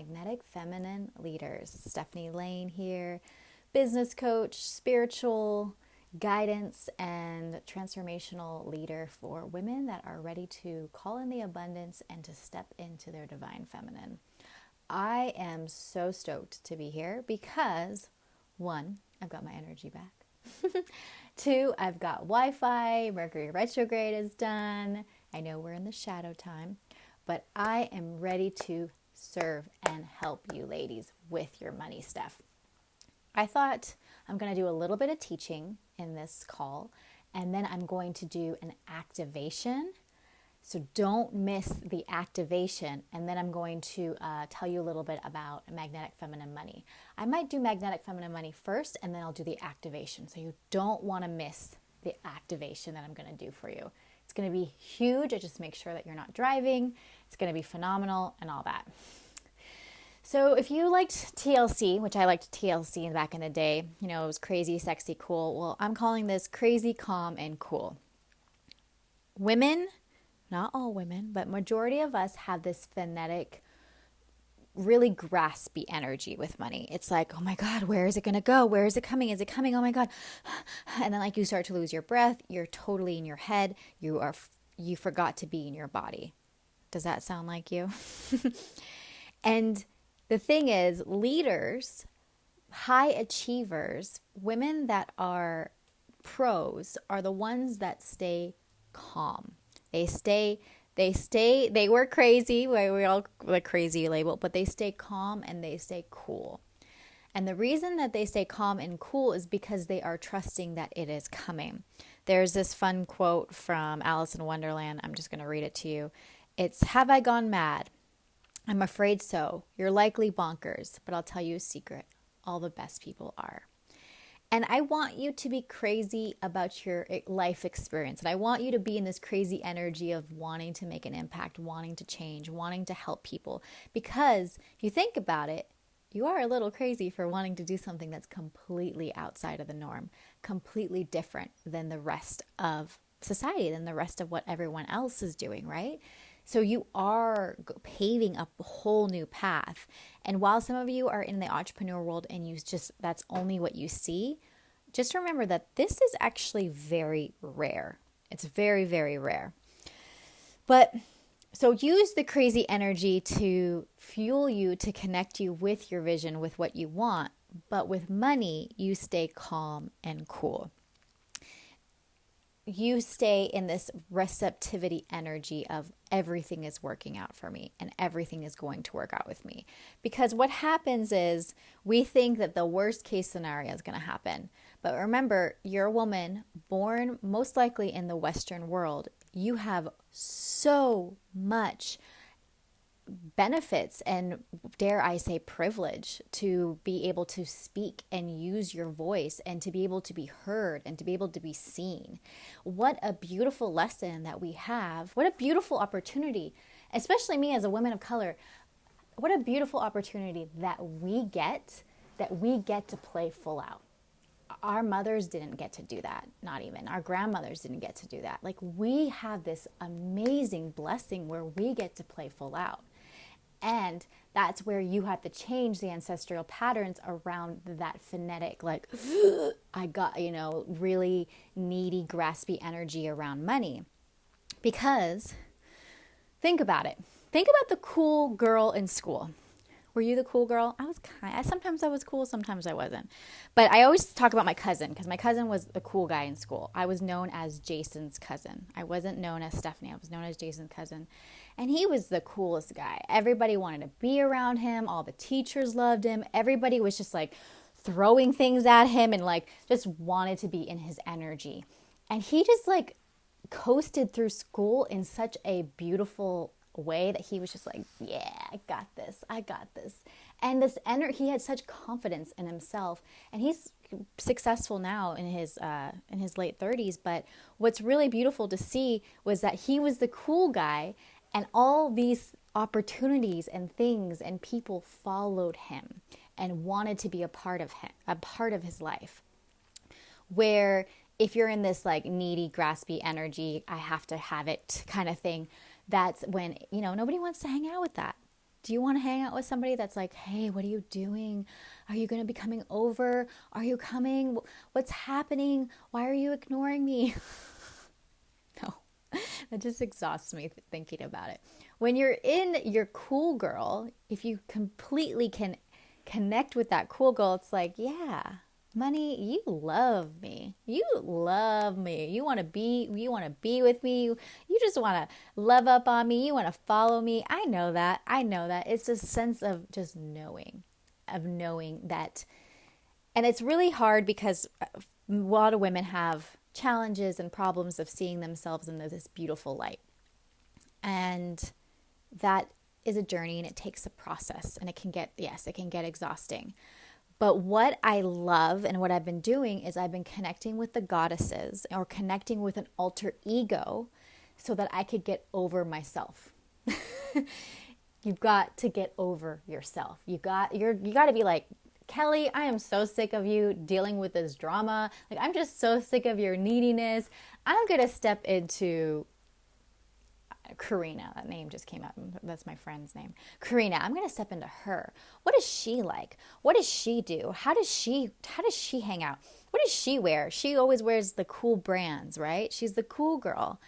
Magnetic Feminine Leaders. Stephanie Lane here, business coach, spiritual guidance, and transformational leader for women that are ready to call in the abundance and to step into their divine feminine. I am so stoked to be here because, one, I've got my energy back. Two, I've got Wi-Fi, Mercury retrograde is done. I know we're in the shadow time, but I am ready to serve and help you ladies with your money stuff. I thought I'm going to do a little bit of teaching in this call, and then I'm going to do an activation. So don't miss the activation, and then I'm going to tell you a little bit about magnetic feminine money. I might do magnetic feminine money first, and then I'll do the activation. So you don't want to miss the activation that I'm going to do for you. It's going to be huge. I just make sure that you're not driving. It's going to be phenomenal and all that. So if you liked TLC, which I liked TLC back in the day, you know, it was crazy, sexy, cool. Well, I'm calling this crazy, calm, and cool. Women, not all women, but majority of us have this phonetic, really graspy energy with money. It's like, oh my God, where is it going to go? Where is it coming? Is it coming? Oh my God. And then like you start to lose your breath. You're totally in your head. You forgot to be in your body. Does that sound like you? And the thing is, leaders, high achievers, women that are pros are the ones that stay calm. They were crazy, we all like crazy label, but they stay calm and they stay cool. And the reason that they stay calm and cool is because they are trusting that it is coming. There's this fun quote from Alice in Wonderland. I'm just going to read it to you. It's, "Have I gone mad? I'm afraid so. You're likely bonkers, but I'll tell you a secret. All the best people are." And I want you to be crazy about your life experience. And I want you to be in this crazy energy of wanting to make an impact, wanting to change, wanting to help people. Because if you think about it, you are a little crazy for wanting to do something that's completely outside of the norm, completely different than the rest of society, than the rest of what everyone else is doing, right? So you are paving a whole new path. And while some of you are in the entrepreneur world and that's only what you see, just remember that this is actually very rare. It's very, very rare. But so use the crazy energy to fuel you, to connect you with your vision, with what you want. But with money, you stay calm and cool. You stay in this receptivity energy of everything is working out for me and everything is going to work out with me. Because what happens is we think that the worst case scenario is going to happen. But remember, you're a woman born most likely in the Western world. You have so much benefits and, dare I say, privilege to be able to speak and use your voice and to be able to be heard and to be able to be seen. What a beautiful lesson that we have. What a beautiful opportunity, especially me as a woman of color. What a beautiful opportunity that we get to play full out. Our mothers didn't get to do that, not even. Our grandmothers didn't get to do that. Like, we have this amazing blessing where we get to play full out. And that's where you have to change the ancestral patterns around that phonetic, like, I got, really needy, graspy energy around money. Because think about it. Think about the cool girl in school. Were you the cool girl? Sometimes I was cool, sometimes I wasn't. But I always talk about my cousin because my cousin was the cool guy in school. I was known as Jason's cousin. I wasn't known as Stephanie. I was known as Jason's cousin. And he was the coolest guy. Everybody wanted to be around him. All the teachers loved him. Everybody was just like throwing things at him and like just wanted to be in his energy. And he just like coasted through school in such a beautiful way that he was just like, yeah, I got this. And this he had such confidence in himself, and he's successful now in his late 30s. But what's really beautiful to see was that he was the cool guy, and all these opportunities and things and people followed him and wanted to be a part of his life. Where if you're in this like needy, graspy energy, I have to have it kind of thing, that's when, nobody wants to hang out with that. Do you want to hang out with somebody that's like, hey, what are you doing? Are you going to be coming over? Are you coming? What's happening? Why are you ignoring me? No, that just exhausts me thinking about it. When you're in your cool girl, if you completely can connect with that cool girl, it's like, yeah, money, you love me. You love me. You want to be with me. You just want to love up on me. You want to follow me. I know that. It's a sense of just knowing that. And it's really hard because a lot of women have challenges and problems of seeing themselves in this beautiful light. And that is a journey, and it takes a process, and it can get exhausting. But what I love and what I've been doing is I've been connecting with the goddesses or connecting with an alter ego so that I could get over myself. You've got to get over yourself. You got to be like, Kelly, I am so sick of you dealing with this drama. Like, I'm just so sick of your neediness. I'm going to step into Karina. That name just came out. That's my friend's name. Karina. I'm going to step into her. What is she like? What does she do? How does she hang out? What does she wear? She always wears the cool brands, right? She's the cool girl.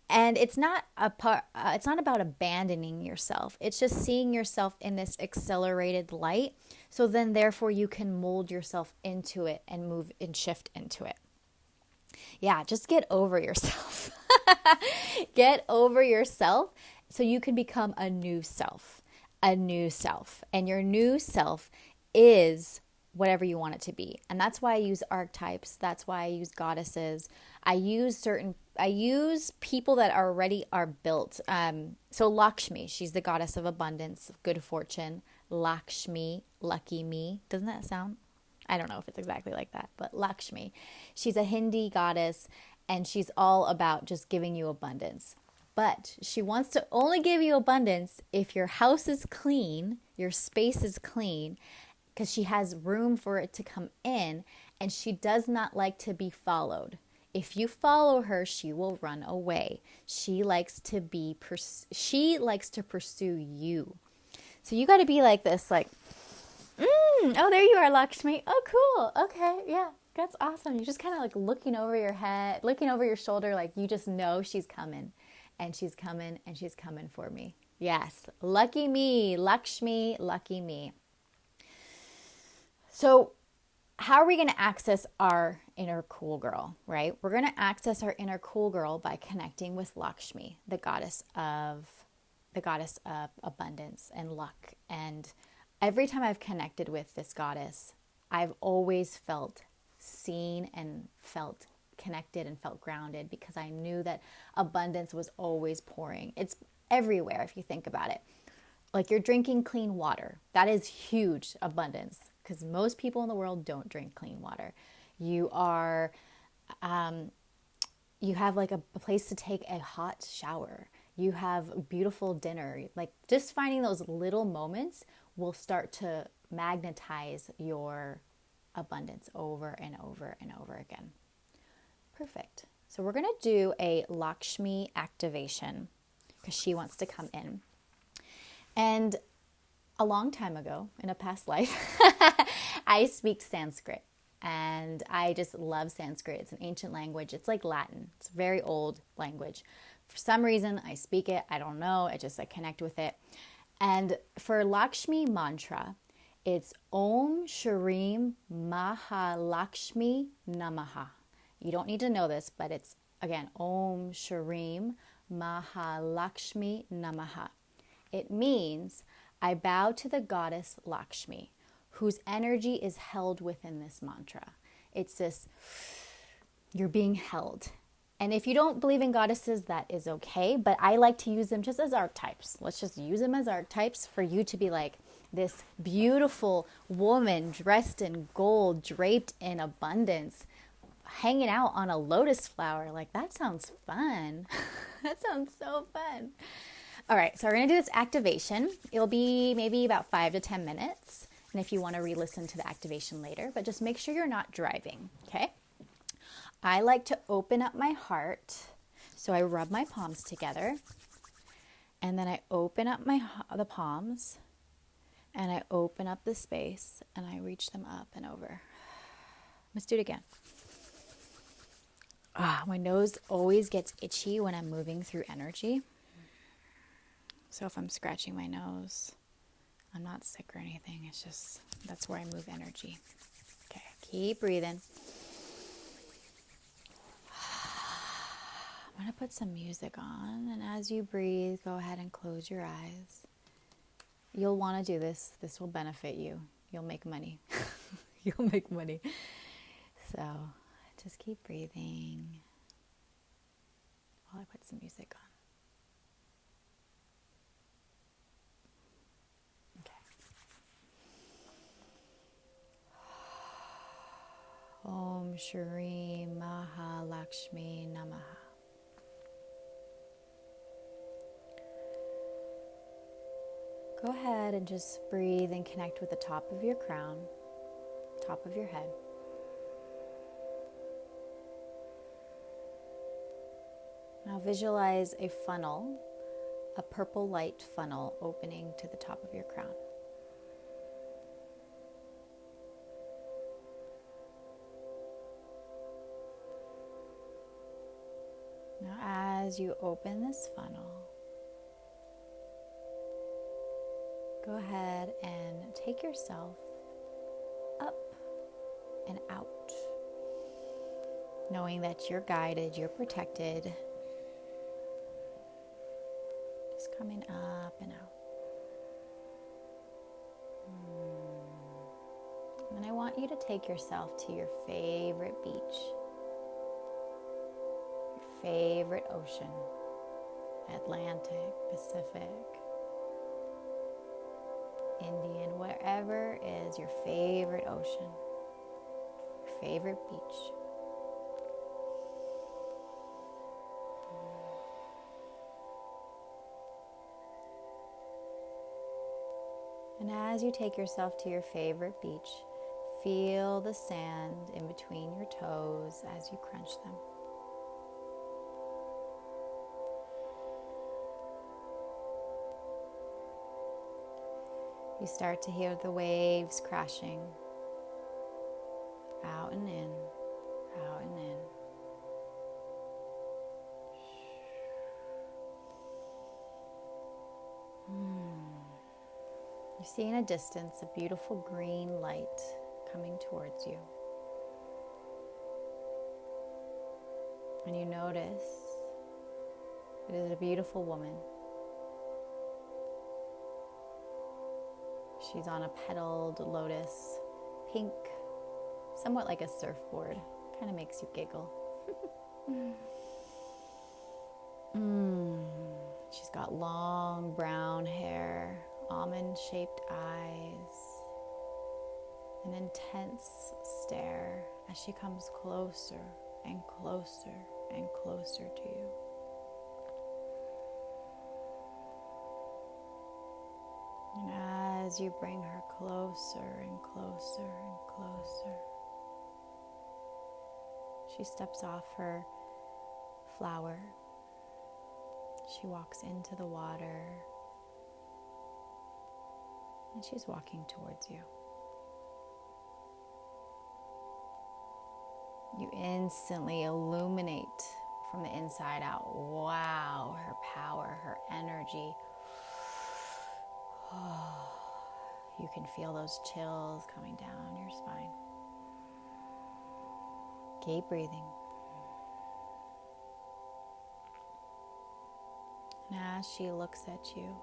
And it's not about abandoning yourself. It's just seeing yourself in this accelerated light. So then therefore you can mold yourself into it and move and shift into it. Yeah, just get over yourself. Get over yourself so you can become a new self. And your new self is whatever you want it to be. And that's why I use archetypes. That's why I use goddesses. I use people that already are built. So Lakshmi, she's the goddess of abundance, good fortune. Lakshmi, lucky me. Doesn't that sound? I don't know if it's exactly like that, but Lakshmi. She's a Hindi goddess, and she's all about just giving you abundance. But she wants to only give you abundance if your house is clean, your space is clean, because she has room for it to come in, and she does not like to be followed. If you follow her, she will run away. She likes to pursue you. So you got to be like this, like, oh, there you are, Lakshmi. Oh, cool. Okay, yeah, that's awesome. You're just kind of like looking over your head, looking over your shoulder, like you just know she's coming, and she's coming, and she's coming for me. Yes, lucky me, Lakshmi, lucky me. So how are we going to access our inner cool girl, right? We're going to access our inner cool girl by connecting with Lakshmi, the goddess of abundance and luck. And every time I've connected with this goddess, I've always felt seen and felt connected and felt grounded, because I knew that abundance was always pouring. It's everywhere if you think about it. Like, you're drinking clean water. That is huge abundance, because most people in the world don't drink clean water. You are, you have like a place to take a hot shower. You have beautiful dinner. Like, just finding those little moments will start to magnetize your abundance over and over and over again. Perfect. So we're going to do a Lakshmi activation because she wants to come in. And a long time ago, in a past life, I speak Sanskrit. And I just love Sanskrit. It's an ancient language. It's like Latin. It's a very old language. For some reason, I speak it. I don't know. I connect with it. And for Lakshmi mantra, it's Om Shrim Mahalakshmi Namaha. You don't need to know this, but it's, again, Om Shrim Mahalakshmi Namaha. It means, I bow to the goddess Lakshmi, whose energy is held within this mantra. It's this, you're being held. And if you don't believe in goddesses, that is okay. But I like to use them just as archetypes. Let's just use them as archetypes for you to be like this beautiful woman dressed in gold, draped in abundance, hanging out on a lotus flower. Like, that sounds fun. That sounds so fun. All right, so we're going to do this activation. It'll be maybe about 5 to 10 minutes. And if you want to re-listen to the activation later, but just make sure you're not driving, okay? I like to open up my heart, so I rub my palms together, And then I open up the palms, and I open up the space, and I reach them up and over. Let's do it again. My nose always gets itchy when I'm moving through energy. So if I'm scratching my nose, I'm not sick or anything. It's just, that's where I move energy. Okay, keep breathing. I'm going to put some music on, and as you breathe, go ahead and close your eyes. You'll want to do this. This will benefit you. You'll make money. You'll make money. So just keep breathing while I put some music on. Okay. Om Shri Mahalakshmi Namaha. Go ahead and just breathe and connect with the top of your crown, top of your head. Now visualize a funnel, a purple light funnel opening to the top of your crown. Now as you open this funnel, go ahead and take yourself up and out, knowing that you're guided, you're protected. Just coming up and out. And I want you to take yourself to your favorite beach, your favorite ocean, Atlantic, Pacific, Indian, wherever is your favorite ocean, your favorite beach. And as you take yourself to your favorite beach, feel the sand in between your toes as you crunch them. You start to hear the waves crashing out and in, out and in. You see in a distance a beautiful green light coming towards you. And you notice it is a beautiful woman. She's on a petaled lotus, pink, somewhat like a surfboard. Kind of makes you giggle. She's got long brown hair, almond-shaped eyes, an intense stare as she comes closer and closer and closer to you. And as you bring her closer and closer and closer, she steps off her flower. She walks into the water, and she's walking towards you. You instantly illuminate from the inside out. Wow, her power, her energy. You can feel those chills coming down your spine. Keep breathing. And as she looks at you,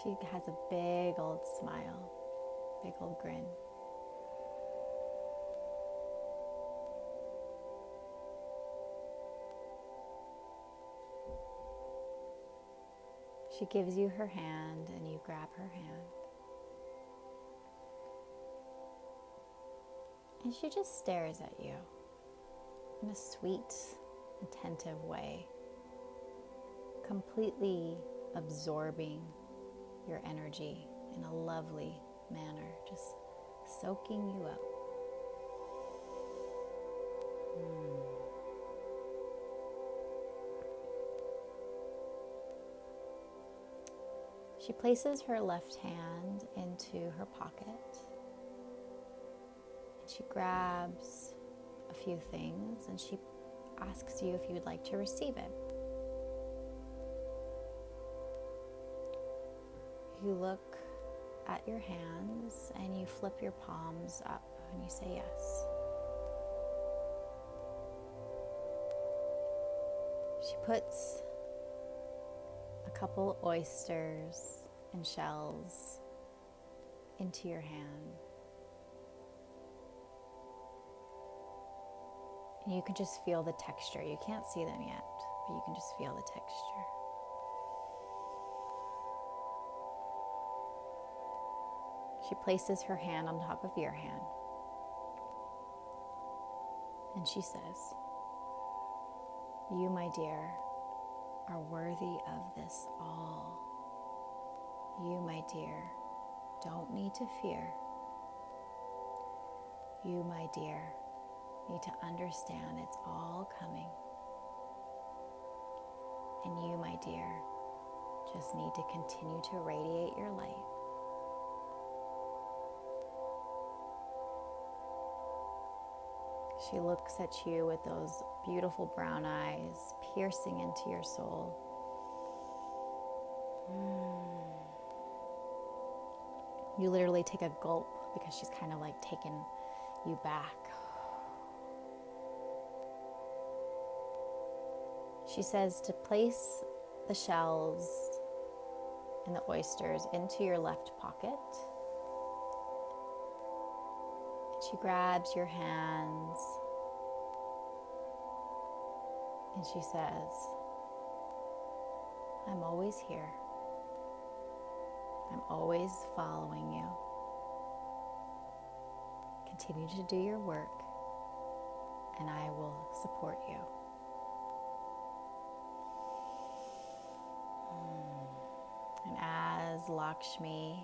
she has a big old smile, big old grin. She gives you her hand and you grab her hand. And she just stares at you in a sweet, attentive way, completely absorbing your energy in a lovely manner, just soaking you up. She places her left hand into her pocket and she grabs a few things and she asks you if you would like to receive it. You look at your hands and you flip your palms up and you say yes. She puts a couple oysters and shells into your hand. And you can just feel the texture. You can't see them yet, but you can just feel the texture. She places her hand on top of your hand. And she says, "You, my dear, are worthy of this all. You, my dear, don't need to fear. You, my dear, need to understand it's all coming. And you, my dear, just need to continue to radiate your light. She looks at you with those beautiful brown eyes piercing into your soul. You literally take a gulp because she's kind of like taken you back. She says to place the shells and the oysters into your left pocket. She grabs your hands and she says, "I'm always here. I'm always following you. Continue to do your work and I will support you." And as Lakshmi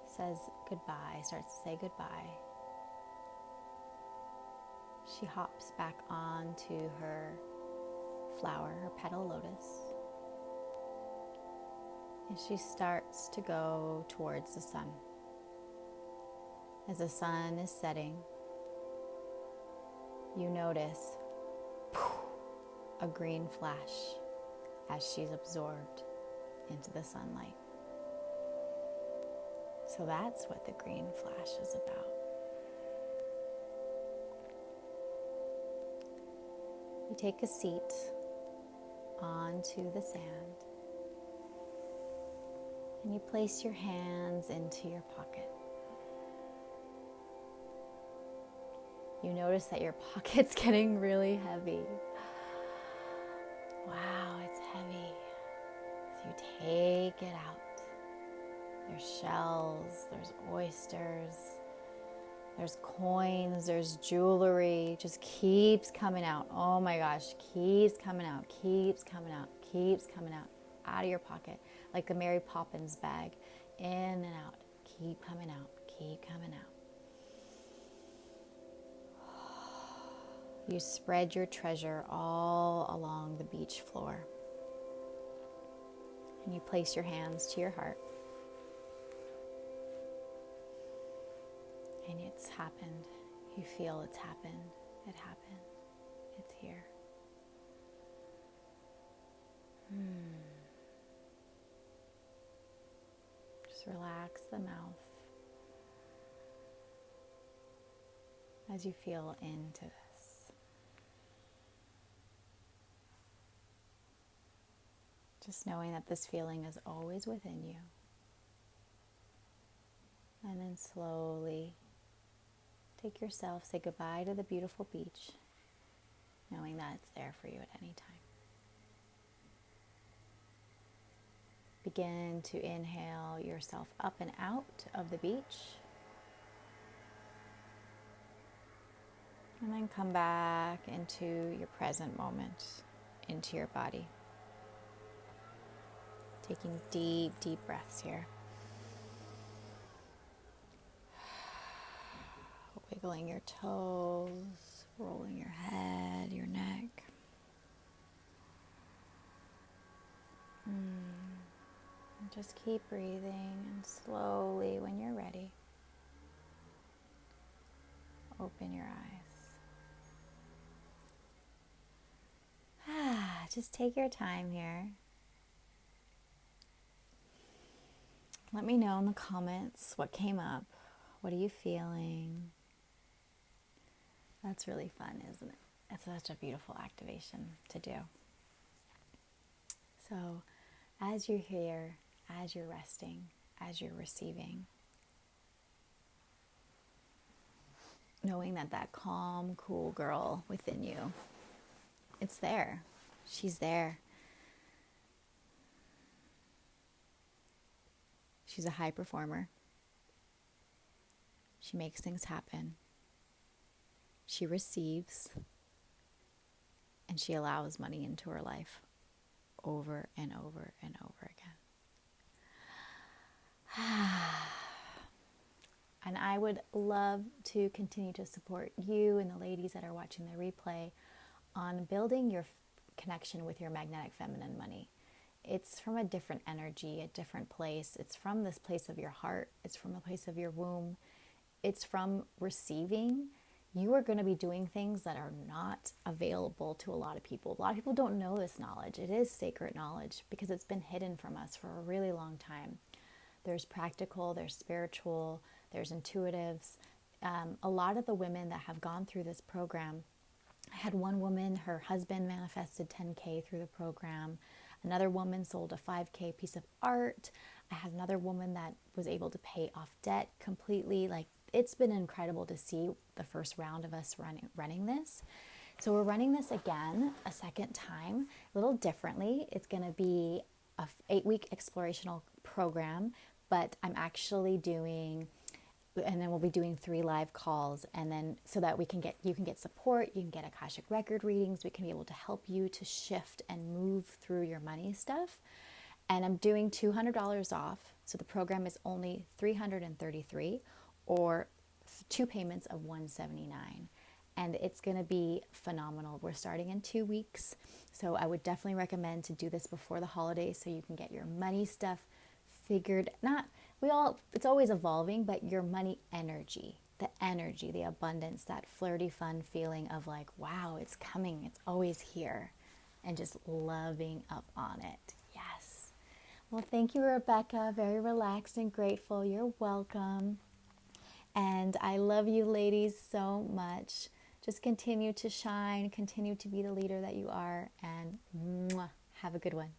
says goodbye, starts to say goodbye, she hops back onto her flower, her petal lotus, and she starts to go towards the sun. As the sun is setting, you notice a green flash as she's absorbed into the sunlight. So that's what the green flash is about. You take a seat onto the sand and you place your hands into your pocket. You notice that your pocket's getting really heavy. Wow, it's heavy. So you take it out. There's shells, there's oysters, there's coins, there's jewelry. Just keeps coming out. Oh my gosh, keeps coming out, keeps coming out, keeps coming out of your pocket. Like the Mary Poppins bag, in and out, keep coming out, keep coming out. You spread your treasure all along the beach floor. And you place your hands to your heart. And it's happened. You feel it's happened. It happened. It's here. Just relax the mouth as you feel into this. Just knowing that this feeling is always within you. And then slowly take yourself, say goodbye to the beautiful beach, knowing that it's there for you at any time. Begin to inhale yourself up and out of the beach. And then come back into your present moment, into your body. Taking deep, deep breaths here. Wiggling your toes, rolling your head, your neck. Just keep breathing, and slowly, when you're ready, open your eyes. Just take your time here. Let me know in the comments what came up. What are you feeling? That's really fun, isn't it? It's such a beautiful activation to do. So, as you're here, as you're resting, as you're receiving, knowing that that calm, cool girl within you, it's there. She's there. She's a high performer. She makes things happen. She receives, and she allows money into her life over and over and over again. And I would love to continue to support you and the ladies that are watching the replay on building your connection with your magnetic feminine money. It's from a different energy, a different place. It's from this place of your heart. It's from a place of your womb. It's from receiving. You are going to be doing things that are not available to a lot of people. A lot of people don't know this knowledge. It is sacred knowledge because it's been hidden from us for a really long time. There's practical, there's spiritual, there's intuitives. A lot of the women that have gone through this program, I had one woman, her husband manifested 10K through the program. Another woman sold a 5K piece of art. I had another woman that was able to pay off debt completely. Like, it's been incredible to see the first round of us running this. So we're running this again, a second time, a little differently. It's going to be a 8-week explorational program, but I'm actually doing, and then we'll be doing 3 live calls, and then so that you can get support, you can get Akashic record readings, we can be able to help you to shift and move through your money stuff. And I'm doing $200 off, so the program is only $333, or 2 payments of $179, and it's going to be phenomenal. We're starting in 2 weeks, so I would definitely recommend to do this before the holidays so you can get your money stuff figured. It's always evolving, but your money energy, the abundance, that flirty fun feeling of like, wow, it's coming, it's always here, and just loving up on it. Yes. Well, thank you, Rebecca. Very relaxed and grateful. You're welcome. And I love you ladies so much. Just continue to shine, continue to be the leader that you are, and have a good one.